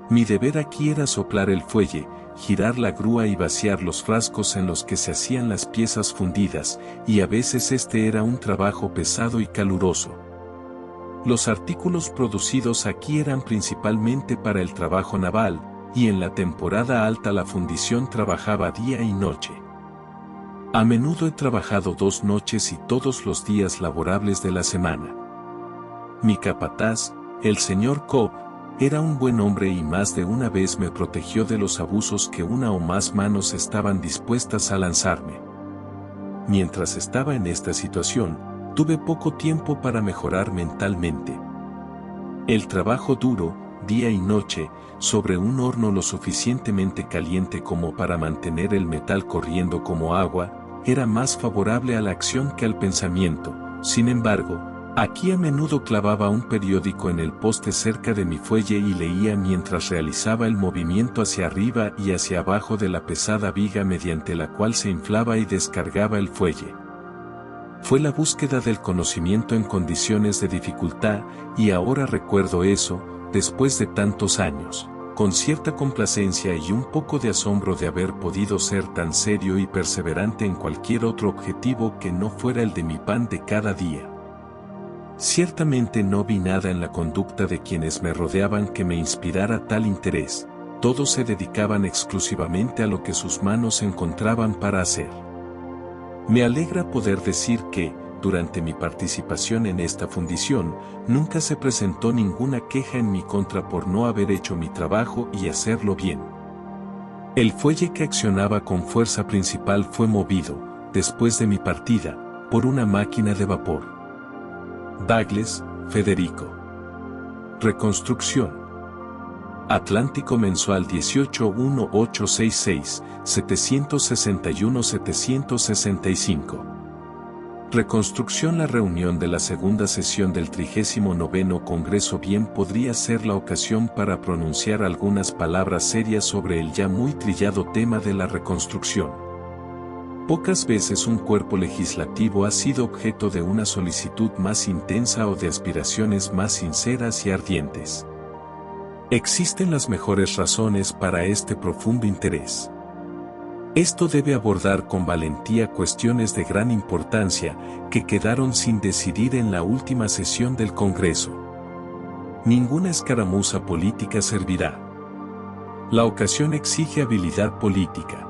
Mi deber aquí era soplar el fuelle, girar la grúa y vaciar los frascos en los que se hacían las piezas fundidas, y a veces este era un trabajo pesado y caluroso. Los artículos producidos aquí eran principalmente para el trabajo naval, y en la temporada alta la fundición trabajaba día y noche. A menudo he trabajado 2 noches y todos los días laborables de la semana. Mi capataz, el señor Cobb, era un buen hombre y más de una vez me protegió de los abusos que una o más manos estaban dispuestas a lanzarme. Mientras estaba en esta situación, tuve poco tiempo para mejorar mentalmente. El trabajo duro, día y noche, sobre un horno lo suficientemente caliente como para mantener el metal corriendo como agua, era más favorable a la acción que al pensamiento. Sin embargo, aquí a menudo clavaba un periódico en el poste cerca de mi fuelle y leía mientras realizaba el movimiento hacia arriba y hacia abajo de la pesada viga mediante la cual se inflaba y descargaba el fuelle. Fue la búsqueda del conocimiento en condiciones de dificultad, y ahora recuerdo eso, después de tantos años, con cierta complacencia y un poco de asombro de haber podido ser tan serio y perseverante en cualquier otro objetivo que no fuera el de mi pan de cada día. Ciertamente no vi nada en la conducta de quienes me rodeaban que me inspirara tal interés, todos se dedicaban exclusivamente a lo que sus manos encontraban para hacer. Me alegra poder decir que, durante mi participación en esta fundición, nunca se presentó ninguna queja en mi contra por no haber hecho mi trabajo y hacerlo bien. El fuelle que accionaba con fuerza principal fue movido, después de mi partida, por una máquina de vapor. Douglas, Federico. Reconstrucción. Atlántico Mensual 181866, 761-765. Reconstrucción. La reunión de la segunda sesión del 39º Congreso bien podría ser la ocasión para pronunciar algunas palabras serias sobre el ya muy trillado tema de la reconstrucción. Pocas veces un cuerpo legislativo ha sido objeto de una solicitud más intensa o de aspiraciones más sinceras y ardientes. Existen las mejores razones para este profundo interés. Esto debe abordar con valentía cuestiones de gran importancia que quedaron sin decidir en la última sesión del Congreso. Ninguna escaramuza política servirá. La ocasión exige habilidad política.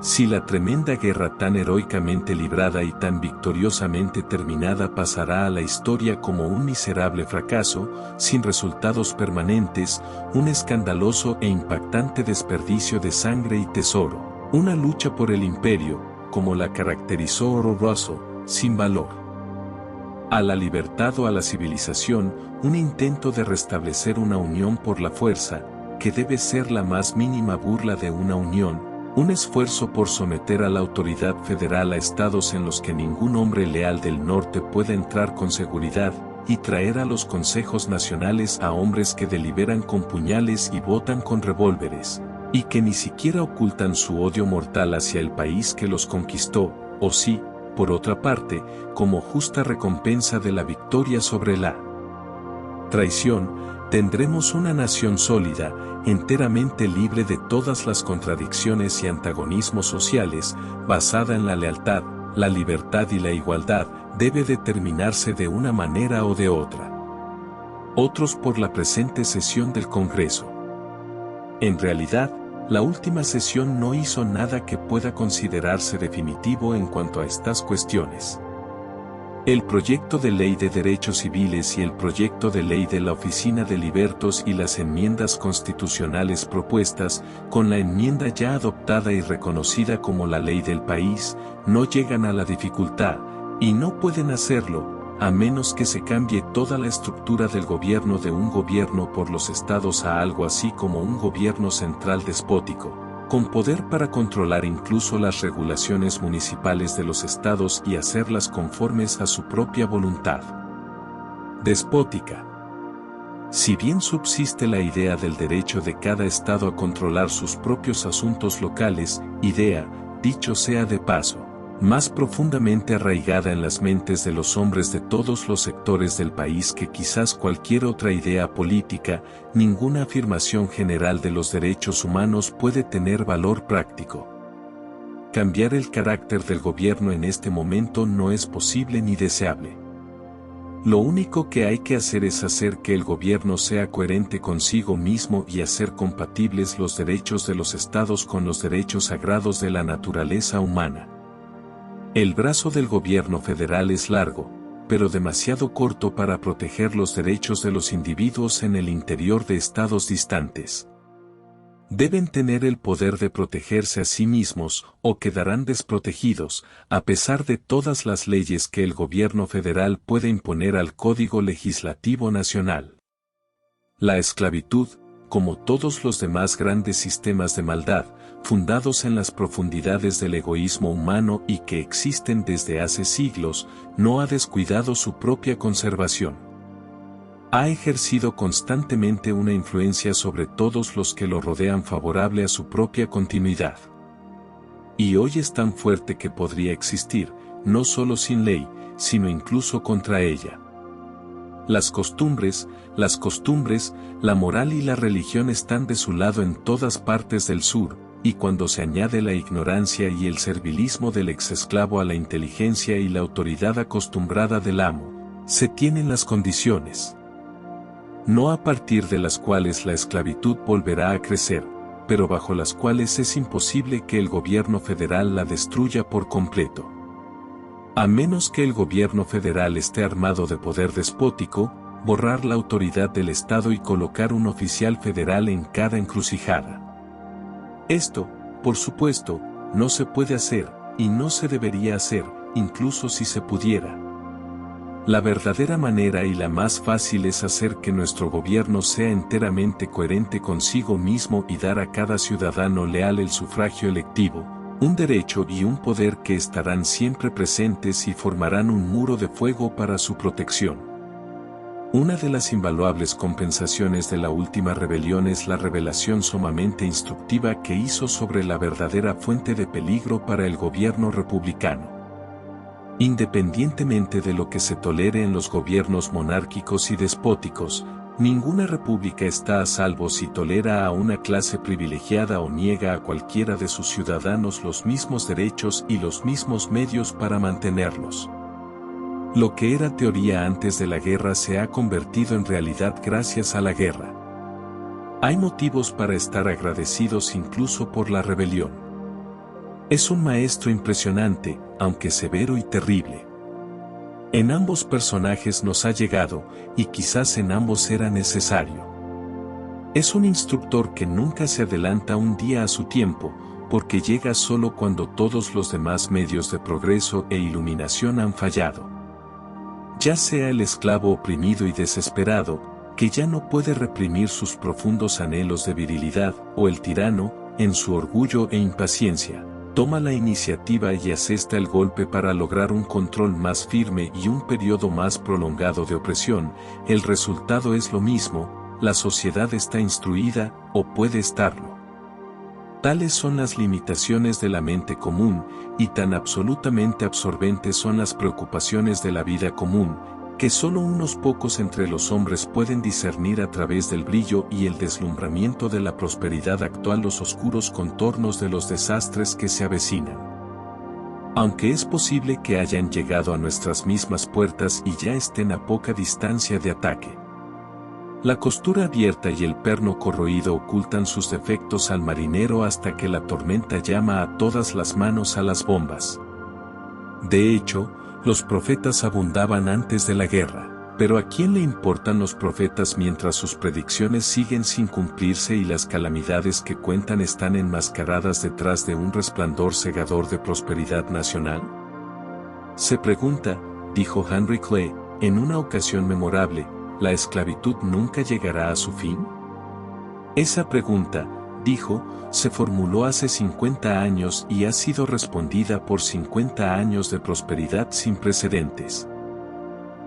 Si la tremenda guerra tan heroicamente librada y tan victoriosamente terminada pasará a la historia como un miserable fracaso, sin resultados permanentes, un escandaloso e impactante desperdicio de sangre y tesoro, una lucha por el imperio, como la caracterizó horroroso, sin valor. A la libertad o a la civilización, un intento de restablecer una unión por la fuerza, que debe ser la más mínima burla de una unión, un esfuerzo por someter a la autoridad federal a estados en los que ningún hombre leal del norte pueda entrar con seguridad, y traer a los consejos nacionales a hombres que deliberan con puñales y votan con revólveres, y que ni siquiera ocultan su odio mortal hacia el país que los conquistó, o sí, por otra parte, como justa recompensa de la victoria sobre la traición, tendremos una nación sólida, enteramente libre de todas las contradicciones y antagonismos sociales, basada en la lealtad, la libertad y la igualdad, debe determinarse de una manera o de otra. Otros por la presente sesión del Congreso. En realidad, la última sesión no hizo nada que pueda considerarse definitivo en cuanto a estas cuestiones. El proyecto de ley de derechos civiles y el proyecto de ley de la Oficina de Libertos y las enmiendas constitucionales propuestas, con la enmienda ya adoptada y reconocida como la ley del país, no llegan a la dificultad, y no pueden hacerlo, a menos que se cambie toda la estructura del gobierno de un gobierno por los estados a algo así como un gobierno central despótico, con poder para controlar incluso las regulaciones municipales de los estados y hacerlas conformes a su propia voluntad. Despótica. Si bien subsiste la idea del derecho de cada estado a controlar sus propios asuntos locales, idea, dicho sea de paso, más profundamente arraigada en las mentes de los hombres de todos los sectores del país que quizás cualquier otra idea política, ninguna afirmación general de los derechos humanos puede tener valor práctico. Cambiar el carácter del gobierno en este momento no es posible ni deseable. Lo único que hay que hacer es hacer que el gobierno sea coherente consigo mismo y hacer compatibles los derechos de los estados con los derechos sagrados de la naturaleza humana. El brazo del gobierno federal es largo, pero demasiado corto para proteger los derechos de los individuos en el interior de estados distantes. Deben tener el poder de protegerse a sí mismos o quedarán desprotegidos, a pesar de todas las leyes que el gobierno federal puede imponer al Código Legislativo Nacional. La esclavitud, como todos los demás grandes sistemas de maldad, fundados en las profundidades del egoísmo humano y que existen desde hace siglos, no ha descuidado su propia conservación. Ha ejercido constantemente una influencia sobre todos los que lo rodean favorable a su propia continuidad. Y hoy es tan fuerte que podría existir, no solo sin ley, sino incluso contra ella. Las costumbres, la moral y la religión están de su lado en todas partes del sur, y cuando se añade la ignorancia y el servilismo del exesclavo a la inteligencia y la autoridad acostumbrada del amo, se tienen las condiciones. No a partir de las cuales la esclavitud volverá a crecer, pero bajo las cuales es imposible que el gobierno federal la destruya por completo. A menos que el gobierno federal esté armado de poder despótico, borrar la autoridad del Estado y colocar un oficial federal en cada encrucijada. Esto, por supuesto, no se puede hacer, y no se debería hacer, incluso si se pudiera. La verdadera manera y la más fácil es hacer que nuestro gobierno sea enteramente coherente consigo mismo y dar a cada ciudadano leal el sufragio electivo, un derecho y un poder que estarán siempre presentes y formarán un muro de fuego para su protección. Una de las invaluables compensaciones de la última rebelión es la revelación sumamente instructiva que hizo sobre la verdadera fuente de peligro para el gobierno republicano. Independientemente de lo que se tolere en los gobiernos monárquicos y despóticos, ninguna república está a salvo si tolera a una clase privilegiada o niega a cualquiera de sus ciudadanos los mismos derechos y los mismos medios para mantenerlos. Lo que era teoría antes de la guerra se ha convertido en realidad gracias a la guerra. Hay motivos para estar agradecidos incluso por la rebelión. Es un maestro impresionante, aunque severo y terrible. En ambos personajes nos ha llegado, y quizás en ambos era necesario. Es un instructor que nunca se adelanta un día a su tiempo, porque llega solo cuando todos los demás medios de progreso e iluminación han fallado. Ya sea el esclavo oprimido y desesperado, que ya no puede reprimir sus profundos anhelos de virilidad, o el tirano, en su orgullo e impaciencia, toma la iniciativa y asesta el golpe para lograr un control más firme y un periodo más prolongado de opresión, el resultado es lo mismo, la sociedad está instruida, o puede estarlo. Tales son las limitaciones de la mente común, y tan absolutamente absorbentes son las preocupaciones de la vida común, que solo unos pocos entre los hombres pueden discernir a través del brillo y el deslumbramiento de la prosperidad actual los oscuros contornos de los desastres que se avecinan. Aunque es posible que hayan llegado a nuestras mismas puertas y ya estén a poca distancia de ataque. La costura abierta y el perno corroído ocultan sus defectos al marinero hasta que la tormenta llama a todas las manos a las bombas. De hecho, los profetas abundaban antes de la guerra, pero ¿a quién le importan los profetas mientras sus predicciones siguen sin cumplirse y las calamidades que cuentan están enmascaradas detrás de un resplandor cegador de prosperidad nacional? Se pregunta, dijo Henry Clay, en una ocasión memorable, ¿la esclavitud nunca llegará a su fin? Esa pregunta, dijo, se formuló hace 50 años y ha sido respondida por 50 años de prosperidad sin precedentes.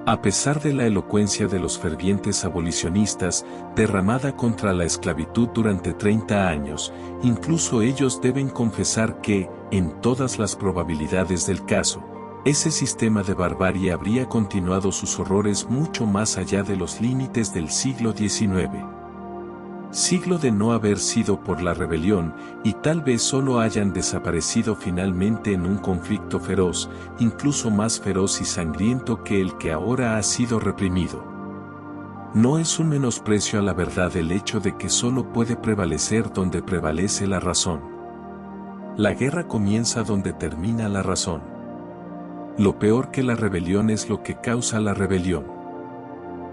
A pesar de la elocuencia de los fervientes abolicionistas, derramada contra la esclavitud durante 30 años, incluso ellos deben confesar que, en todas las probabilidades del caso, ese sistema de barbarie habría continuado sus horrores mucho más allá de los límites del siglo XIX. Siglo de no haber sido por la rebelión, y tal vez solo hayan desaparecido finalmente en un conflicto feroz, incluso más feroz y sangriento que el que ahora ha sido reprimido. No es un menosprecio a la verdad el hecho de que solo puede prevalecer donde prevalece la razón. La guerra comienza donde termina la razón. Lo peor que la rebelión es lo que causa la rebelión.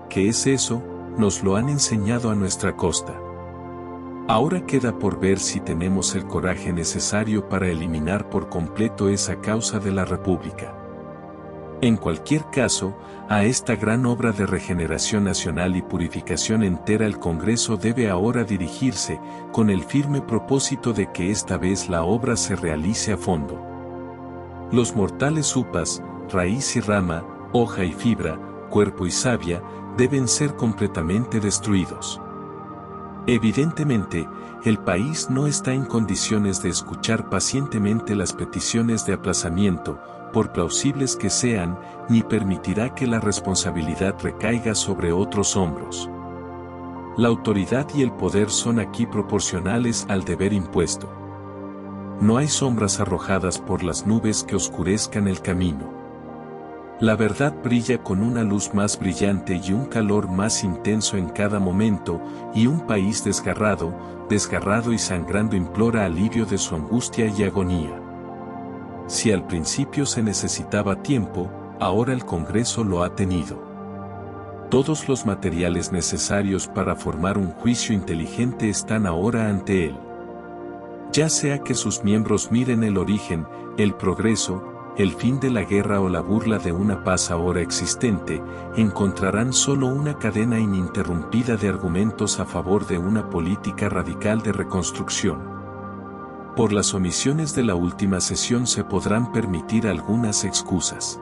¿Qué es eso? Nos lo han enseñado a nuestra costa. Ahora queda por ver si tenemos el coraje necesario para eliminar por completo esa causa de la República. En cualquier caso, a esta gran obra de regeneración nacional y purificación entera el Congreso debe ahora dirigirse, con el firme propósito de que esta vez la obra se realice a fondo. Los mortales upas, raíz y rama, hoja y fibra, cuerpo y savia, deben ser completamente destruidos. Evidentemente, el país no está en condiciones de escuchar pacientemente las peticiones de aplazamiento, por plausibles que sean, ni permitirá que la responsabilidad recaiga sobre otros hombros. La autoridad y el poder son aquí proporcionales al deber impuesto. No hay sombras arrojadas por las nubes que oscurezcan el camino. La verdad brilla con una luz más brillante y un calor más intenso en cada momento, y un país desgarrado y sangrando implora alivio de su angustia y agonía. Si al principio se necesitaba tiempo, ahora el Congreso lo ha tenido. Todos los materiales necesarios para formar un juicio inteligente están ahora ante él. Ya sea que sus miembros miren el origen, el progreso, el fin de la guerra o la burla de una paz ahora existente, encontrarán solo una cadena ininterrumpida de argumentos a favor de una política radical de reconstrucción. Por las omisiones de la última sesión se podrán permitir algunas excusas.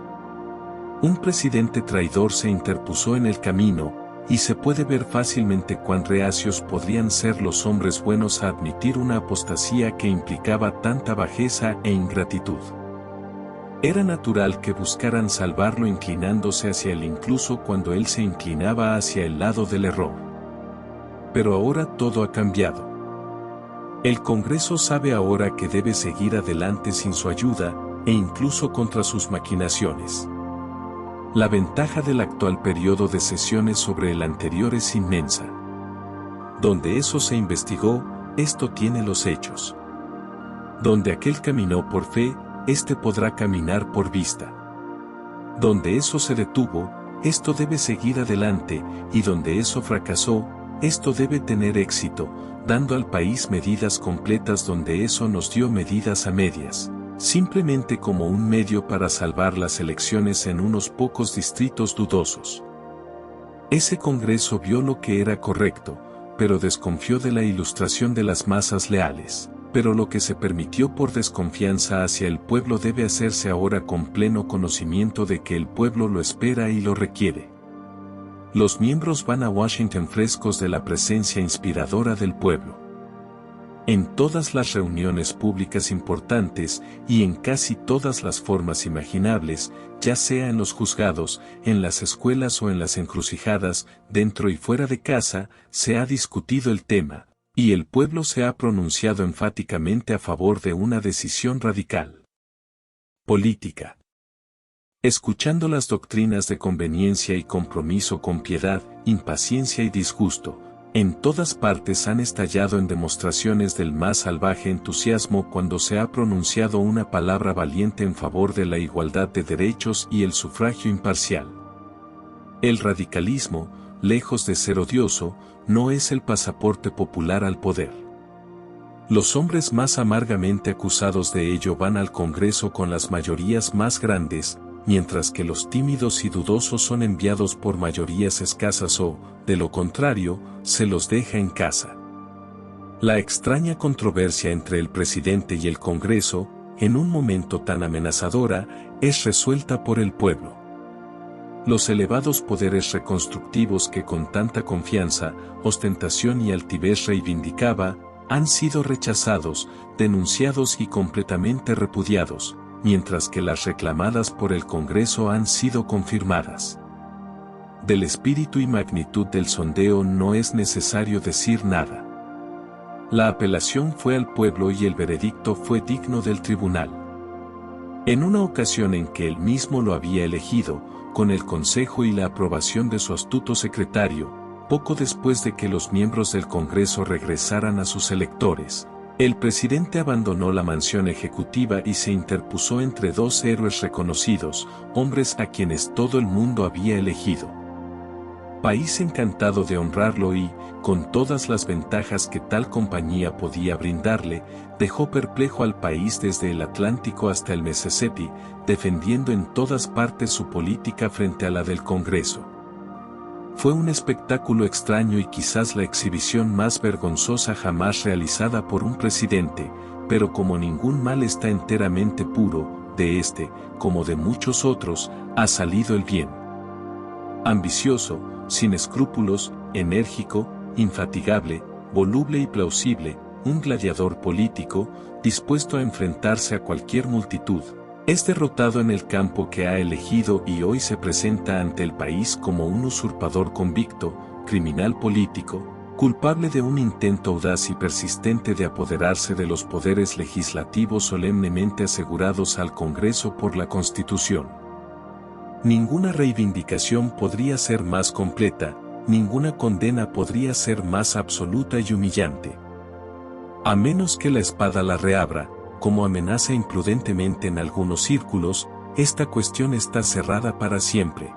Un presidente traidor se interpuso en el camino, y se puede ver fácilmente cuán reacios podrían ser los hombres buenos a admitir una apostasía que implicaba tanta bajeza e ingratitud. Era natural que buscaran salvarlo inclinándose hacia él incluso cuando él se inclinaba hacia el lado del error. Pero ahora todo ha cambiado. El Congreso sabe ahora que debe seguir adelante sin su ayuda, e incluso contra sus maquinaciones. La ventaja del actual periodo de sesiones sobre el anterior es inmensa. Donde eso se investigó, esto tiene los hechos. Donde aquel caminó por fe, este podrá caminar por vista. Donde eso se detuvo, esto debe seguir adelante, y donde eso fracasó, esto debe tener éxito, dando al país medidas completas donde eso nos dio medidas a medias, simplemente como un medio para salvar las elecciones en unos pocos distritos dudosos. Ese Congreso vio lo que era correcto, pero desconfió de la ilustración de las masas leales. Pero lo que se permitió por desconfianza hacia el pueblo debe hacerse ahora con pleno conocimiento de que el pueblo lo espera y lo requiere. Los miembros van a Washington frescos de la presencia inspiradora del pueblo. En todas las reuniones públicas importantes y en casi todas las formas imaginables, ya sea en los juzgados, en las escuelas o en las encrucijadas, dentro y fuera de casa, se ha discutido el tema. Y el pueblo se ha pronunciado enfáticamente a favor de una decisión radical. Política. Escuchando las doctrinas de conveniencia y compromiso con piedad, impaciencia y disgusto, en todas partes han estallado en demostraciones del más salvaje entusiasmo cuando se ha pronunciado una palabra valiente en favor de la igualdad de derechos y el sufragio imparcial. El radicalismo, lejos de ser odioso, no es el pasaporte popular al poder. Los hombres más amargamente acusados de ello van al Congreso con las mayorías más grandes, mientras que los tímidos y dudosos son enviados por mayorías escasas o, de lo contrario, se los deja en casa. La extraña controversia entre el presidente y el Congreso, en un momento tan amenazadora, es resuelta por el pueblo. Los elevados poderes reconstructivos que con tanta confianza, ostentación y altivez reivindicaba, han sido rechazados, denunciados y completamente repudiados, mientras que las reclamadas por el Congreso han sido confirmadas. Del espíritu y magnitud del sondeo no es necesario decir nada. La apelación fue al pueblo y el veredicto fue digno del tribunal. En una ocasión en que él mismo lo había elegido, con el consejo y la aprobación de su astuto secretario, poco después de que los miembros del Congreso regresaran a sus electores, el presidente abandonó la mansión ejecutiva y se interpuso entre dos héroes reconocidos, hombres a quienes todo el mundo había elegido. País encantado de honrarlo y, con todas las ventajas que tal compañía podía brindarle, dejó perplejo al país desde el Atlántico hasta el Mississippi, defendiendo en todas partes su política frente a la del Congreso. Fue un espectáculo extraño y quizás la exhibición más vergonzosa jamás realizada por un presidente, pero como ningún mal está enteramente puro, de este, como de muchos otros, ha salido el bien. Ambicioso, sin escrúpulos, enérgico, infatigable, voluble y plausible, un gladiador político, dispuesto a enfrentarse a cualquier multitud, es derrotado en el campo que ha elegido y hoy se presenta ante el país como un usurpador convicto, criminal político, culpable de un intento audaz y persistente de apoderarse de los poderes legislativos solemnemente asegurados al Congreso por la Constitución. Ninguna reivindicación podría ser más completa, ninguna condena podría ser más absoluta y humillante. A menos que la espada la reabra, como amenaza imprudentemente en algunos círculos, esta cuestión está cerrada para siempre.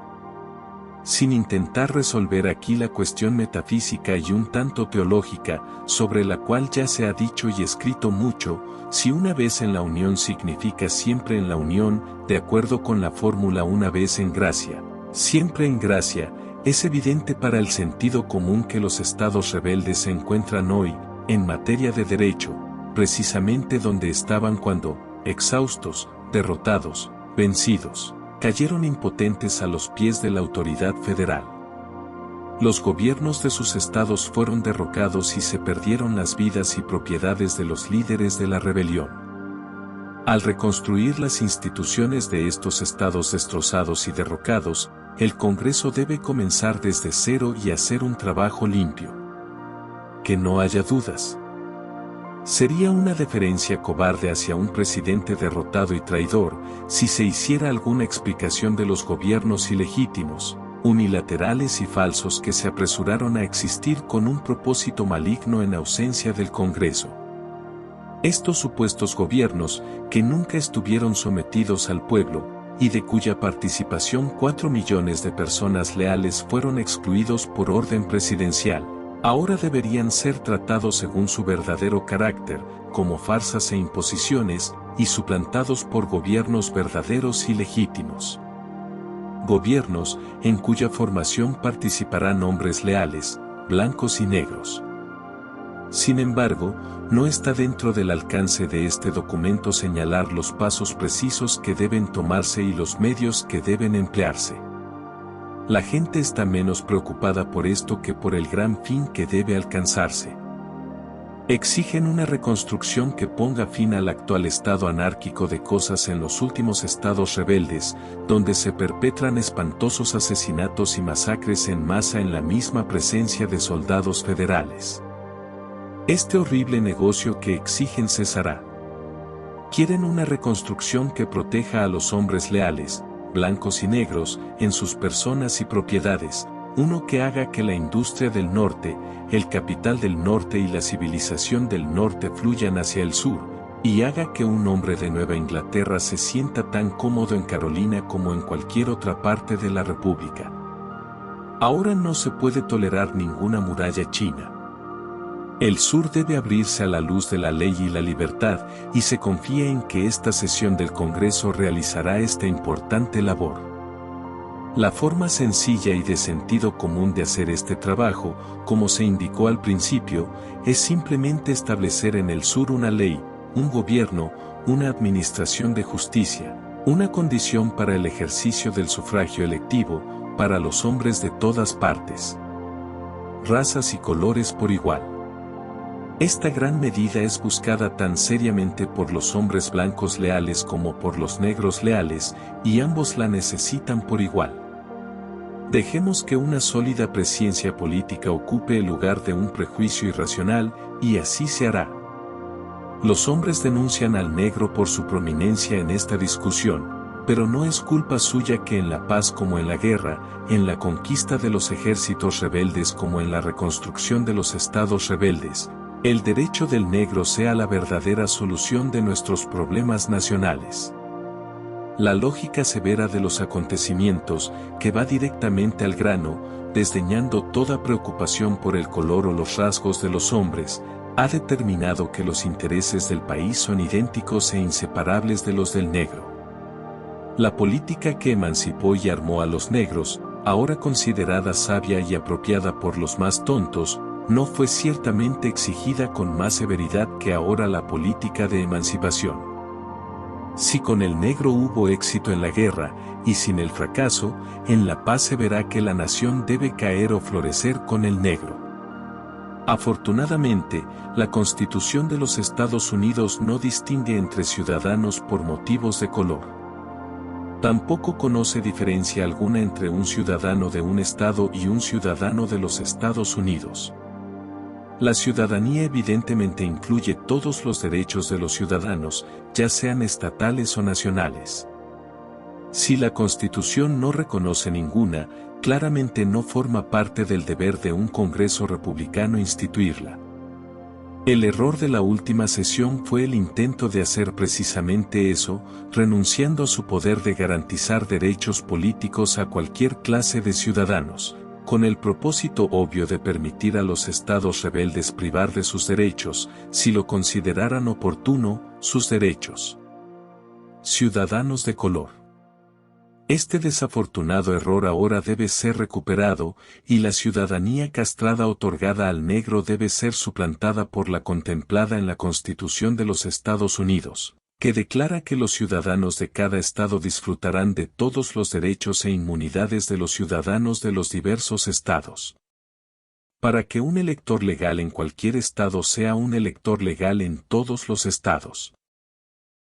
Sin intentar resolver aquí la cuestión metafísica y un tanto teológica, sobre la cual ya se ha dicho y escrito mucho, si una vez en la unión significa siempre en la unión, de acuerdo con la fórmula una vez en gracia, siempre en gracia, es evidente para el sentido común que los estados rebeldes se encuentran hoy, en materia de derecho, precisamente donde estaban cuando, exhaustos, derrotados, vencidos, cayeron impotentes a los pies de la autoridad federal. Los gobiernos de sus estados fueron derrocados y se perdieron las vidas y propiedades de los líderes de la rebelión. Al reconstruir las instituciones de estos estados destrozados y derrocados, el Congreso debe comenzar desde cero y hacer un trabajo limpio. Que no haya dudas. Sería una deferencia cobarde hacia un presidente derrotado y traidor, si se hiciera alguna explicación de los gobiernos ilegítimos, unilaterales y falsos que se apresuraron a existir con un propósito maligno en ausencia del Congreso. Estos supuestos gobiernos, que nunca estuvieron sometidos al pueblo, y de cuya participación 4 millones de personas leales fueron excluidos por orden presidencial, ahora deberían ser tratados según su verdadero carácter, como farsas e imposiciones, y suplantados por gobiernos verdaderos y legítimos. Gobiernos, en cuya formación participarán hombres leales, blancos y negros. Sin embargo, no está dentro del alcance de este documento señalar los pasos precisos que deben tomarse y los medios que deben emplearse. La gente está menos preocupada por esto que por el gran fin que debe alcanzarse. Exigen una reconstrucción que ponga fin al actual estado anárquico de cosas en los últimos estados rebeldes, donde se perpetran espantosos asesinatos y masacres en masa en la misma presencia de soldados federales. Este horrible negocio que exigen cesará. Quieren una reconstrucción que proteja a los hombres leales, blancos y negros, en sus personas y propiedades, uno que haga que la industria del norte, el capital del norte y la civilización del norte fluyan hacia el sur, y haga que un hombre de Nueva Inglaterra se sienta tan cómodo en Carolina como en cualquier otra parte de la República. Ahora no se puede tolerar ninguna muralla china. El sur debe abrirse a la luz de la ley y la libertad, y se confía en que esta sesión del Congreso realizará esta importante labor. La forma sencilla y de sentido común de hacer este trabajo, como se indicó al principio, es simplemente establecer en el sur una ley, un gobierno, una administración de justicia, una condición para el ejercicio del sufragio electivo, para los hombres de todas partes, razas y colores por igual. Esta gran medida es buscada tan seriamente por los hombres blancos leales como por los negros leales, y ambos la necesitan por igual. Dejemos que una sólida presciencia política ocupe el lugar de un prejuicio irracional, y así se hará. Los hombres denuncian al negro por su prominencia en esta discusión, pero no es culpa suya que en la paz como en la guerra, en la conquista de los ejércitos rebeldes como en la reconstrucción de los estados rebeldes, el derecho del negro sea la verdadera solución de nuestros problemas nacionales. La lógica severa de los acontecimientos, que va directamente al grano, desdeñando toda preocupación por el color o los rasgos de los hombres, ha determinado que los intereses del país son idénticos e inseparables de los del negro. La política que emancipó y armó a los negros, ahora considerada sabia y apropiada por los más tontos, no fue ciertamente exigida con más severidad que ahora la política de emancipación. Si con el negro hubo éxito en la guerra, y sin el fracaso, en la paz se verá que la nación debe caer o florecer con el negro. Afortunadamente, la Constitución de los Estados Unidos no distingue entre ciudadanos por motivos de color. Tampoco conoce diferencia alguna entre un ciudadano de un estado y un ciudadano de los Estados Unidos. La ciudadanía evidentemente incluye todos los derechos de los ciudadanos, ya sean estatales o nacionales. Si la Constitución no reconoce ninguna, claramente no forma parte del deber de un Congreso republicano instituirla. El error de la última sesión fue el intento de hacer precisamente eso, renunciando a su poder de garantizar derechos políticos a cualquier clase de ciudadanos, con el propósito obvio de permitir a los estados rebeldes privar de sus derechos, si lo consideraran oportuno, sus derechos. Ciudadanos de color. Este desafortunado error ahora debe ser recuperado, y la ciudadanía castrada otorgada al negro debe ser suplantada por la contemplada en la Constitución de los Estados Unidos, que declara que los ciudadanos de cada estado disfrutarán de todos los derechos e inmunidades de los ciudadanos de los diversos estados. Para que un elector legal en cualquier estado sea un elector legal en todos los estados.